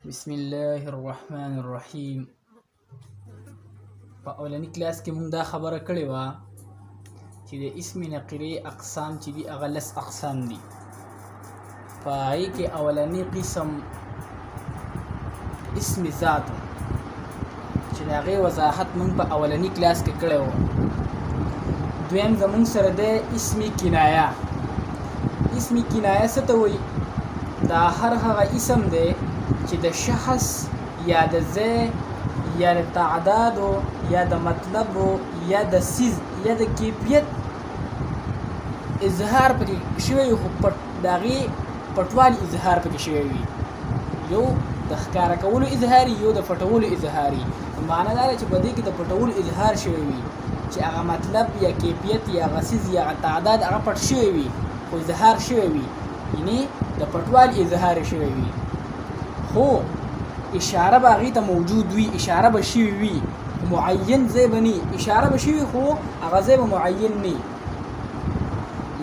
بسم الله الرحمن الرحیم. په اولنی کلاس کې موږ دا خبره کړې وه چې د اسم نقرې اقسام چې دي هغه 10 اقسام دي. په هغې کې اولنی قسم اسم ذات چې د هغې وضاحت موږ په اولنی کلاس کې کړی و. دویم زموږ سره دی اسم کنایه. اسم کنایه څه ته وایي؟ دا هر هغه اسم دی چې د شخص یا د ځای یا د تعدادو یا د مطلبو یا د څیز یا د کیفیت اظهار پکې شوی وي، خو د هغې پټوالي اظهار پکې شوی وي. یو د ښکاره کولو اظهاري، یو د پټولو اظهاري. معنا دا ده چې په دې کې د پټولو اظهار شوی وي چې هغه مطلب یا کیفیت یا هغه څیز یا هغه تعداد هغه پټ شوی وي خو اظهار شوی وي، یعنې د پټوالي اظهار شوی وي، خو اشاره به هغې ته موجود وي، اشاره به شوي وي، معین ځای به نه وي. اشاره به شوي خو هغه ځای به معین نه وي.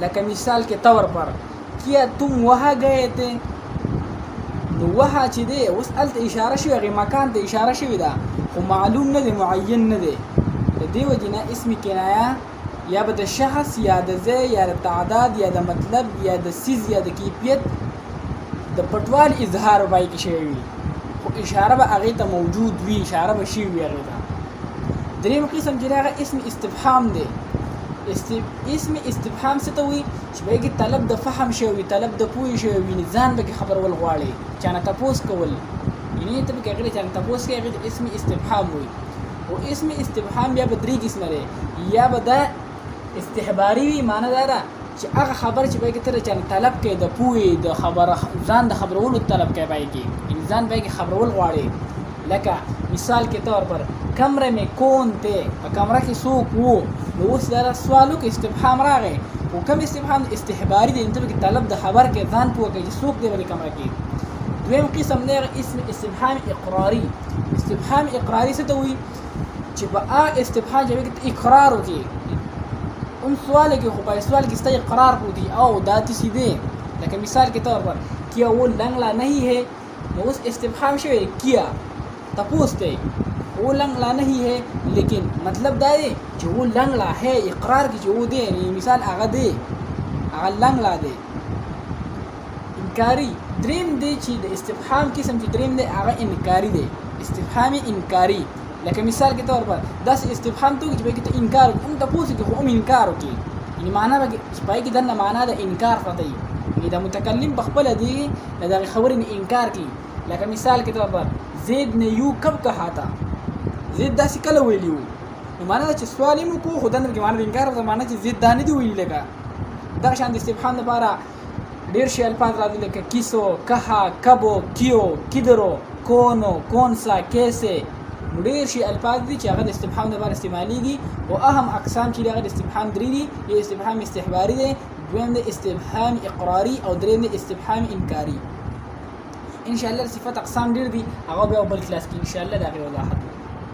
لکه مثال کے طور پر کیا تم وہاں گئے تھے، نو وہاں چې دی اوس هلته اشاره شوي، هغې مکان ته اشاره شوې ده خو معلوم نه دی، معین نه دی. د دې وجې نه اسم کنایه یا به د شخص یا د ځای یا د تعداد یا د مطلب یا د څیز یا د کیفیت د پټوالي اظهار به پای کې شوی وي، خو اشاره به هغې ته موجود وي، اشاره به شوي وي هغې ته. دریم قسم چې دی هغه اسم استفهام دی. اسم استفهام څه ته وایي؟ چې په هغې کې طلب د فهم شوی وي، طلب د پوهې شوی وي، ځان پکې خبرول غواړي، چا نه تپوس کول، یعنې ته پکې هغې چا نه تپوس کوې، هغې ته اسم استفهام وایي. خو اسم استفهام بیا به 3 قسمه دی. یا به دا استحباري وي، معنا دا ده چې هغه خبر چې پای کې ته د چا نه طلب کوې، د پوهې د خبره ځان د خبرولو طلب کوې، پای کې یعنې ځان پای کې خبرول غواړې. لکه مثال کے طور پر کمره میں کون تھے، په کمره کې څوک وو. نو اوس دا سوال وکړه، استفهام راغی، خو کوم استفهام استحباري دی، ته پکې طلب د خبر کوې، ځان پوه کوې چې څوک دی په دې کمره کې. دویم قسم دی اسم استفهام اقراري. استفهام اقراري څه ته وایي؟ چې په هغه استفهام چې پکې اقرار وکړې، اون سوال کې خو په سوال کې ستا اقرار ہوتی او دا تسی دے. لیکن مثال کے طور پر کیا وہ لنگڑا نہیں ہے، نو اس استفهام شوی کیا تپوس تے وہ لنگڑا نہیں ہے، لیکن مطلب دا دی چې وہ لنگڑا ہے، اقرار کی چې وہ دے، یعنی مثال هغه دی، هغه لنگڑا دی. انکاری دریم دی چې د استفهام قسم چې دریم دی هغه انکاری دی، استفهام انکاری. لکه مثال کے طور پر داسې استفهام ته وکړي چې پکې ته انکار وکړي، هم تپوس وکړي خو هم انکار وکړي، یعنې معنا به چې پای کې دننه معنا د انکار پرته وي، یعنې د متکلم په خپله دې د دغې خبرې نه انکار کوي. لکه مثال کے طور پر زید نے یو کب کہا تھا، زید داسې کله ویلي وو. نو معنا ده چې سوال یې وکړو خو دننه کې معنا د انکار پرته، معنا چې زید دا نه دي ویلي. لکه دغه شان د استفهام لپاره ډېر شي الفاظ راځي، لکه کیسو، کها، کبو، کیو، کدرو، کونو، کونسا، کیسے. نو ډېر شي الفاظ دي چې هغه د استفهام لپاره استعمالېږي، او اهم اقسام چې دي هغه د استفهام 3 دي. یو استفهام استحباري دی، دویم د استفهام اقراري، او دریم د استفهام انکاري. انشاءالله صفات اقسام ډېر دي، هغه بیا بل کلاس کې انشاءالله د هغې وضاحت